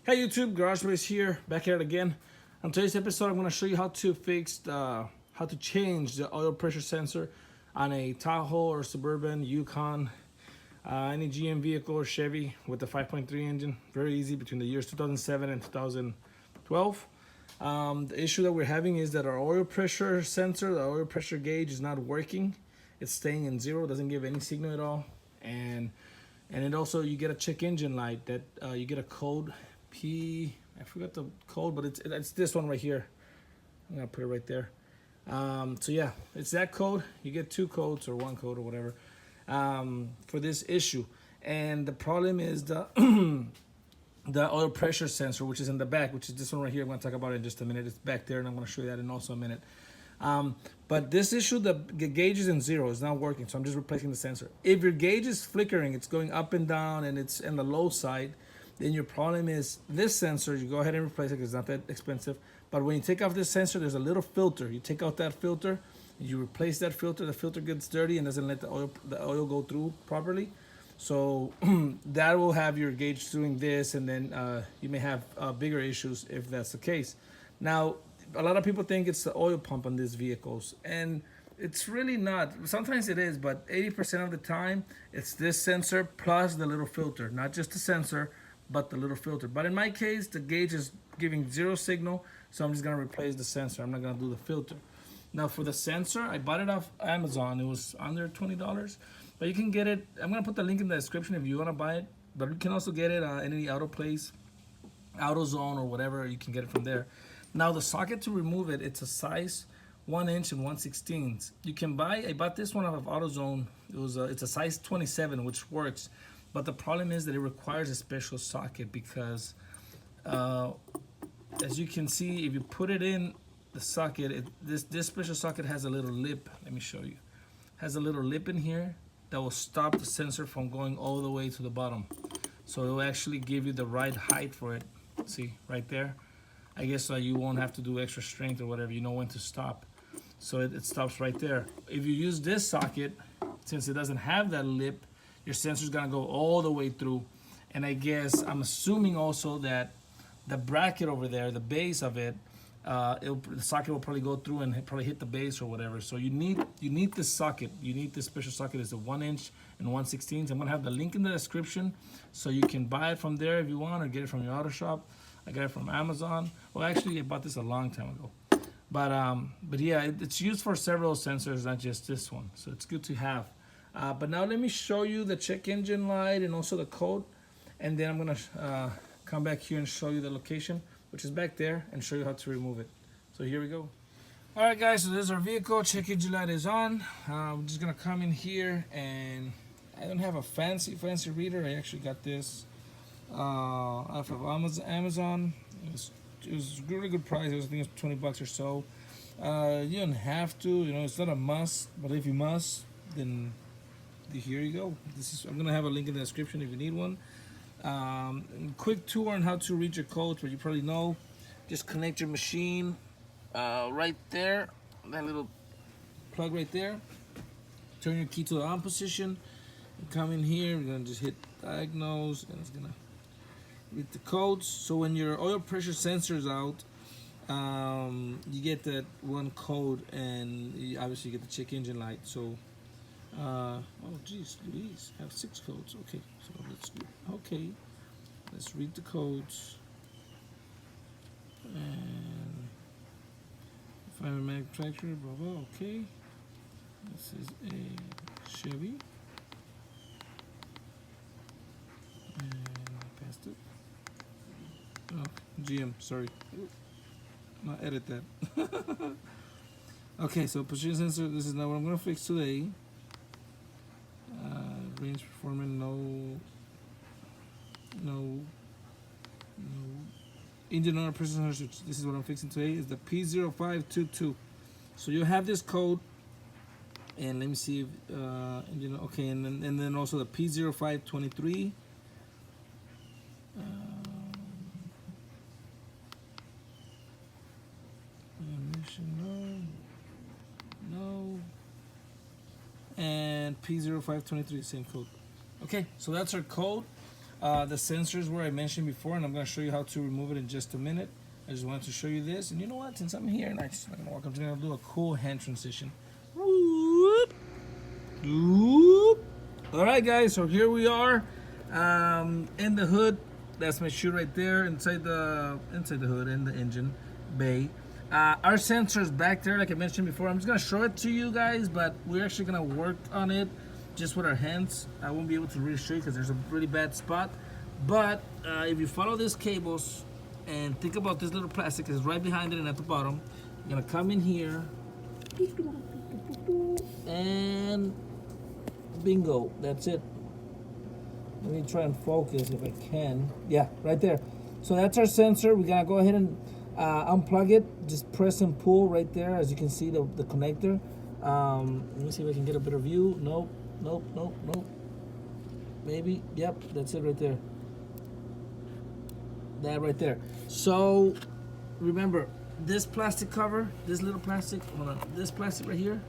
Hey YouTube, Garage Boys here, back at it again. On today's episode, I'm going to show you how to how to change the oil pressure sensor on a Tahoe or Suburban, Yukon, any GM vehicle or Chevy with the 5.3 engine. Very easy between the years 2007 and 2012. The issue that we're having is that our oil pressure sensor, the oil pressure gauge, is not working. It's staying in zero, doesn't give any signal at all, and it also, you get a check engine light that you get a code I forgot the code, but it's this one right here. I'm gonna put it right there. So yeah, it's that code. You get two codes or one code or whatever for this issue. And the problem is the the oil pressure sensor, which is in the back, which is this one right here. I'm gonna talk about it in just a minute. It's back there, and I'm gonna show you that in also a minute. But this issue, the gauge is in zero, it's not working, so I'm just replacing the sensor. If your gauge is flickering, it's going up and down, and it's in the low side, then your problem is this sensor. You go ahead and replace it because it's not that expensive. But when you take off this sensor, there's a little filter. You take out that filter, you replace that filter. The filter gets dirty and doesn't let the oil go through properly. So that will have your gauge doing this, and then you may have bigger issues if that's the case. Now, a lot of people think it's the oil pump on these vehicles, and it's really not. Sometimes it is, but 80% of the time, it's this sensor plus the little filter. Not just the sensor, but the little filter. But in my case, the gauge is giving zero signal, so I'm just gonna replace the sensor. I'm not gonna do the filter. Now for the sensor, I bought it off Amazon. It was under $20, but you can get it. I'm gonna put the link in the description if you wanna buy it, but you can also get it in any auto place, AutoZone or whatever. You can get it from there. Now the socket to remove it, it's a size 1 inch and 1/16. You can buy, I bought this one off of AutoZone. It's a size 27, which works. But the problem is that it requires a special socket because, as you can see, if you put it in the socket, this special socket has a little lip. Let me show you. Has a little lip in here that will stop the sensor from going all the way to the bottom. So it will actually give you the right height for it. See, right there. I guess you won't have to do extra strength or whatever. You know when to stop. So it stops right there. If you use this socket, since it doesn't have that lip, your sensor's gonna go all the way through. And I guess, I'm assuming also that the bracket over there, the base of it, the socket will probably go through and probably hit the base or whatever. So you need this socket. You need this special socket. It's a 1 inch and 1/16. I'm gonna have the link in the description so you can buy it from there if you want, or get it from your auto shop. I got it from Amazon. Well, actually, I bought this a long time ago. But yeah, it's used for several sensors, not just this one. So it's good to have. But now let me show you the check engine light and also the code, and then I'm gonna come back here and show you the location, which is back there, and show you how to remove it. So here we go. All right, guys. So there's our vehicle. Check engine light is on. I'm just gonna come in here, and I don't have a fancy reader. I actually got this off of Amazon. It was a really good price. I think it was $20 or so. You don't have to. It's not a must. But if you must, then here you go. I'm gonna have a link in the description if you need one. Quick tour on how to read your codes, but you probably know. Just connect your machine right there, that little plug right there. Turn your key to the on position. Come in here. We're gonna just hit diagnose, and it's gonna read the codes. So when your oil pressure sensor is out, you get that one code, and you obviously get the check engine light. So oh geez, Louise, I have 6 codes. Okay, so let's read the codes. And find a manufacturer, blah blah. Okay, this is a Chevy, and I passed it. Oh, GM, sorry. I'll edit that. Okay, so position sensor. This is not what I'm gonna fix today. Range performance, no engine oil pressure sensor. This is what I'm fixing today. Is the P0522. So you have this code, and let me see if engine. Okay, and then also the P0523. No. And P0523, same code. Okay, so that's our code. The sensors where I mentioned before, and I'm going to show you how to remove it in just a minute. I just wanted to show you this, and you know what? Since I'm here and I'm going to do a cool hand transition. Whoop, whoop. All right, guys. So here we are in the hood. That's my shoe right there inside the hood in the engine bay. Our sensor's back there, like I mentioned before. I'm just gonna show it to you guys, but we're actually gonna work on it just with our hands. I won't be able to really show you because there's a really bad spot. But if you follow these cables and think about this little plastic is right behind it and at the bottom, you're gonna come in here and bingo, that's it. Let me try and focus if I can. Yeah, right there. So that's our sensor. We gotta go ahead and unplug it. Just press and pull right there. As you can see, the connector. Let me see if I can get a better view. Nope, nope, nope, nope. Maybe. Yep, that's it right there. That right there. So remember, this plastic cover, this little plastic, hold on, this plastic right here,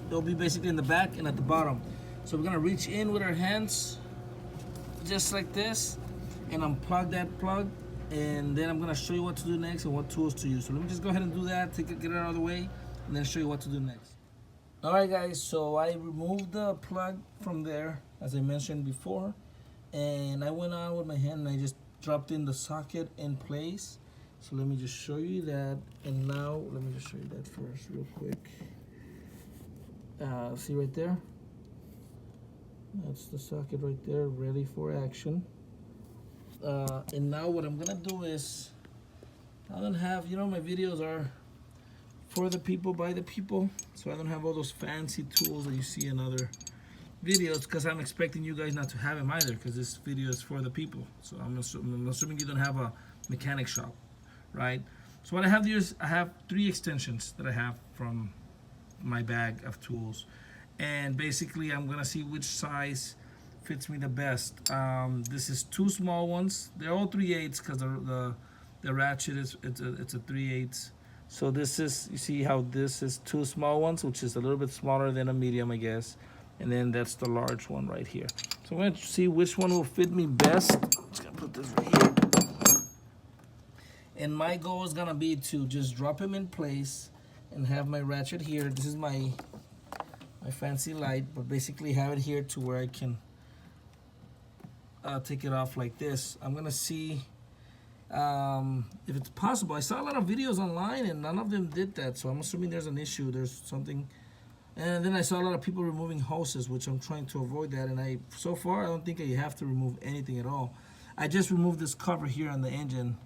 it'll be basically in the back and at the bottom. So we're gonna reach in with our hands, just like this, and unplug that plug, and then I'm gonna show you what to do next and what tools to use. So let me just go ahead and do that, get it out of the way, and then show you what to do next. All right, guys, so I removed the plug from there, as I mentioned before, and I went on with my hand and I just dropped in the socket in place. So let me just show you that, and now let me just show you that first real quick. See right there? That's the socket right there, ready for action. And now what I'm gonna do is, I don't have, you know, my videos are for the people, by the people, so I don't have all those fancy tools that you see in other videos, because I'm expecting you guys not to have them either, because this video is for the people. So I'm assuming you don't have a mechanic shop, right? So what I have here is, I have 3 extensions that I have from my bag of tools, and basically I'm gonna see which size fits me the best. This is 2 small ones. They're all 3/8 because the ratchet is it's a 3/8. So this is, you see how this is 2 small ones, which is a little bit smaller than a medium, I guess, and then that's the large one right here. So I'm gonna see which one will fit me best. I'm just gonna put this right here, and my goal is gonna be to just drop him in place and have my ratchet here. This is my fancy light, but basically have it here to where I can take it off like this. I'm gonna see if it's possible. I saw a lot of videos online and none of them did that, so I'm assuming there's an issue, there's something. And then I saw a lot of people removing hoses, which I'm trying to avoid that, and so far I don't think you have to remove anything at all. I just removed this cover here on the engine,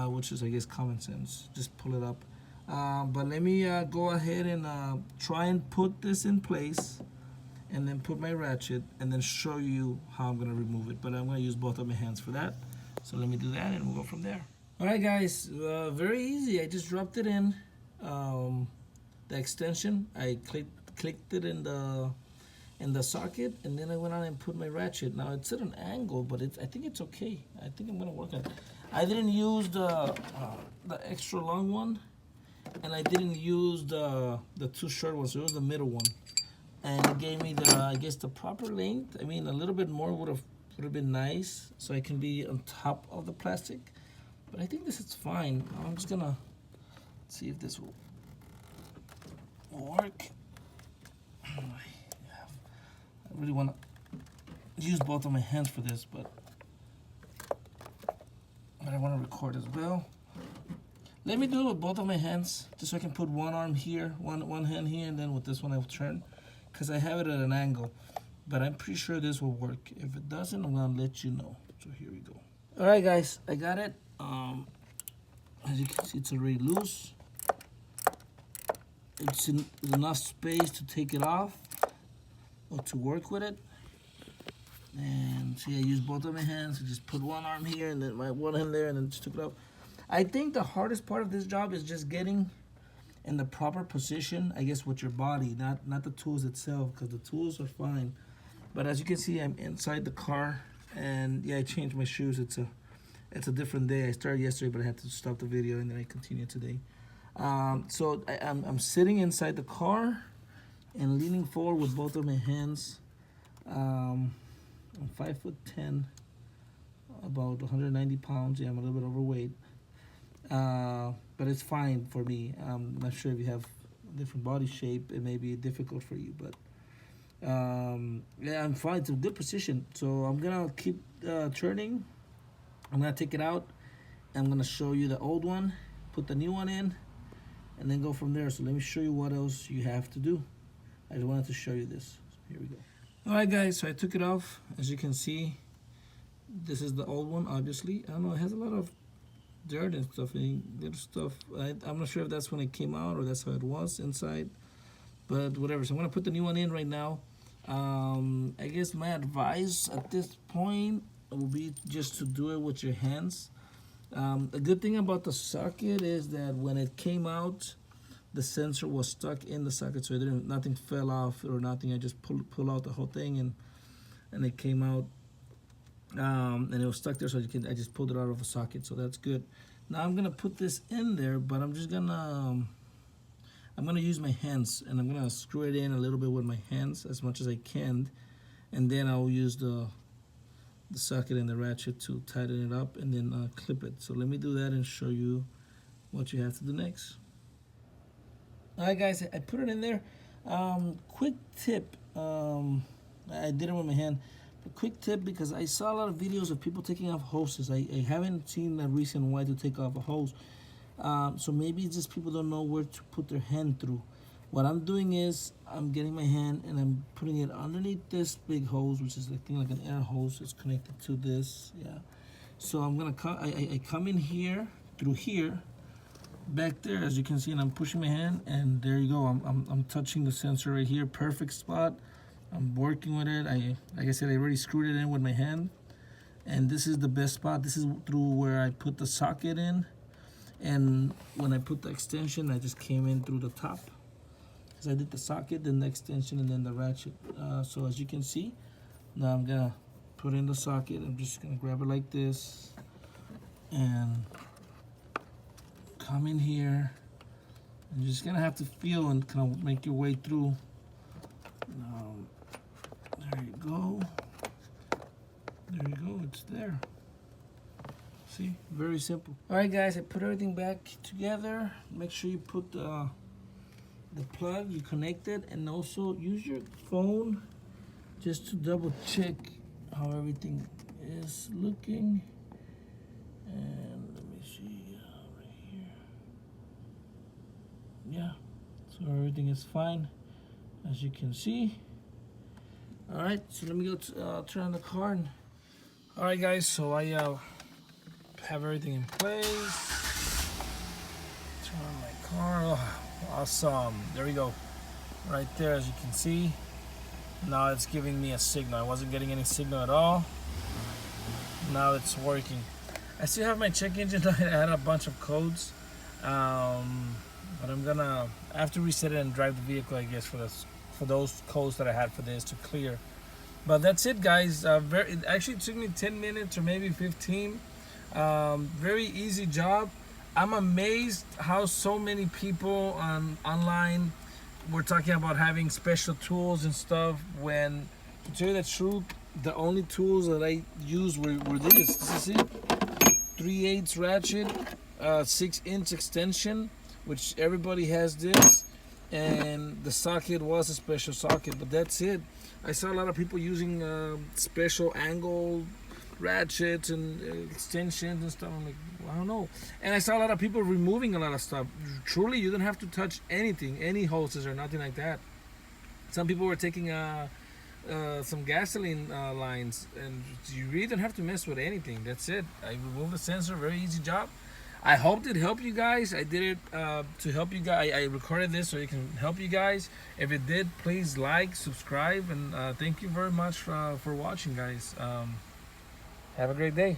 which is, I guess, common sense. Just pull it up. But let me go ahead and try and put this in place, and then put my ratchet, and then show you how I'm gonna remove it. But I'm gonna use both of my hands for that. So let me do that, and we'll go from there. All right, guys, very easy. I just dropped it in the extension. I clicked it in the socket, and then I went on and put my ratchet. Now it's at an angle, but I think it's okay. I think I'm gonna work on it. I didn't use the extra long one, and I didn't use the 2 short ones. So it was the middle one, and it gave me I guess the proper length. I mean, a little bit more would have been nice, so I can be on top of the plastic. But I think this is fine. I'm just gonna see if this will work. I really want to use both of my hands for this, but I want to record as well. Let me do it with both of my hands, just so I can put one arm here, one hand here, and then with this one I'll turn, because I have it at an angle. But I'm pretty sure this will work. If it doesn't, I'm gonna let you know. So here we go. All right, guys, I got it. As you can see, it's already loose. It's enough space to take it off or to work with it. And see, I used both of my hands. I just put one arm here and then my one hand there, and then just took it off. I think the hardest part of this job is just getting in the proper position, I guess, with your body, not the tools itself, because the tools are fine. But as you can see, I'm inside the car, and yeah, I changed my shoes. It's a different day. I started yesterday, but I had to stop the video, and then I continued today. So I'm sitting inside the car and leaning forward with both of my hands. I'm 5'10", about 190 pounds. Yeah, I'm a little bit overweight. But it's fine for me. I'm not sure if you have a different body shape, it may be difficult for you, but yeah, I'm fine. It's a good position. So I'm gonna keep turning. I'm gonna take it out. I'm gonna show you the old one, put the new one in, and then go from there. So let me show you what else you have to do. I just wanted to show you this. Here we go. All right, guys. So I took it off. As you can see, this is the old one. Obviously, I don't know. It has a lot of dirt and stuff, and little stuff. I'm not sure if that's when it came out or that's how it was inside, but whatever. So I'm gonna put the new one in right now. I guess my advice at this point will be just to do it with your hands. The good thing about the socket is that when it came out, the sensor was stuck in the socket, so nothing fell off or nothing. I just pull out the whole thing, and it came out. And it was stuck there, so I just pulled it out of the socket, so that's good. Now I'm gonna put this in there, but I'm gonna use my hands, and I'm gonna screw it in a little bit with my hands as much as I can, and then I'll use the socket and the ratchet to tighten it up and then clip it. So let me do that and show you what you have to do next. All right, guys, I put it in there. Quick tip, I did it with my hand. A quick tip, because I saw a lot of videos of people taking off hoses. I haven't seen a reason why to take off a hose. So maybe it's just people don't know where to put their hand through. What I'm doing is I'm getting my hand and I'm putting it underneath this big hose, which is like an air hose. It's connected to this, yeah. So I'm gonna come. I come in here through here, back there, as you can see, and I'm pushing my hand, and there you go. I'm touching the sensor right here, perfect spot. I'm working with it. Like I said, I already screwed it in with my hand, and this is the best spot. This is through where I put the socket in, and when I put the extension, I just came in through the top. Because I did the socket, then the extension, and then the ratchet. So as you can see, now I'm gonna put in the socket. I'm just gonna grab it like this, and come in here. You're just gonna have to feel and kind of make your way through. There you go. There you go, it's there. See, very simple. All right, guys, I put everything back together. Make sure you put the plug, you connect it, and also use your phone just to double check how everything is looking. And let me see, right here. Yeah, so everything is fine, as you can see. All right, so let me go turn on the car. All right, guys, so I have everything in place. Turn on my car. Oh, awesome. There we go. Right there, as you can see. Now it's giving me a signal. I wasn't getting any signal at all. Now it's working. I still have my check engine light. I had a bunch of codes. But I have to reset it and drive the vehicle, I guess, for those codes that I had for this to clear. But that's it, guys. It actually took me 10 minutes or maybe 15. Very easy job. I'm amazed how so many people online were talking about having special tools and stuff, when, to tell you the truth, the only tools that I used were this. This is it. 3/8 ratchet, 6-inch extension, which everybody has this, and the socket was a special socket, but that's it. I saw a lot of people using special angle ratchets and extensions and stuff. I'm like, well, I don't know. And I saw a lot of people removing a lot of stuff. Truly, you don't have to touch anything, any hoses or nothing like that. Some people were taking some gasoline lines, and you really don't have to mess with anything. That's it. I removed the sensor. Very easy job. I hope it helped you guys. I did it to help you guys. I recorded this so it can help you guys. If it did, please like, subscribe, and thank you very much for watching, guys. Have a great day.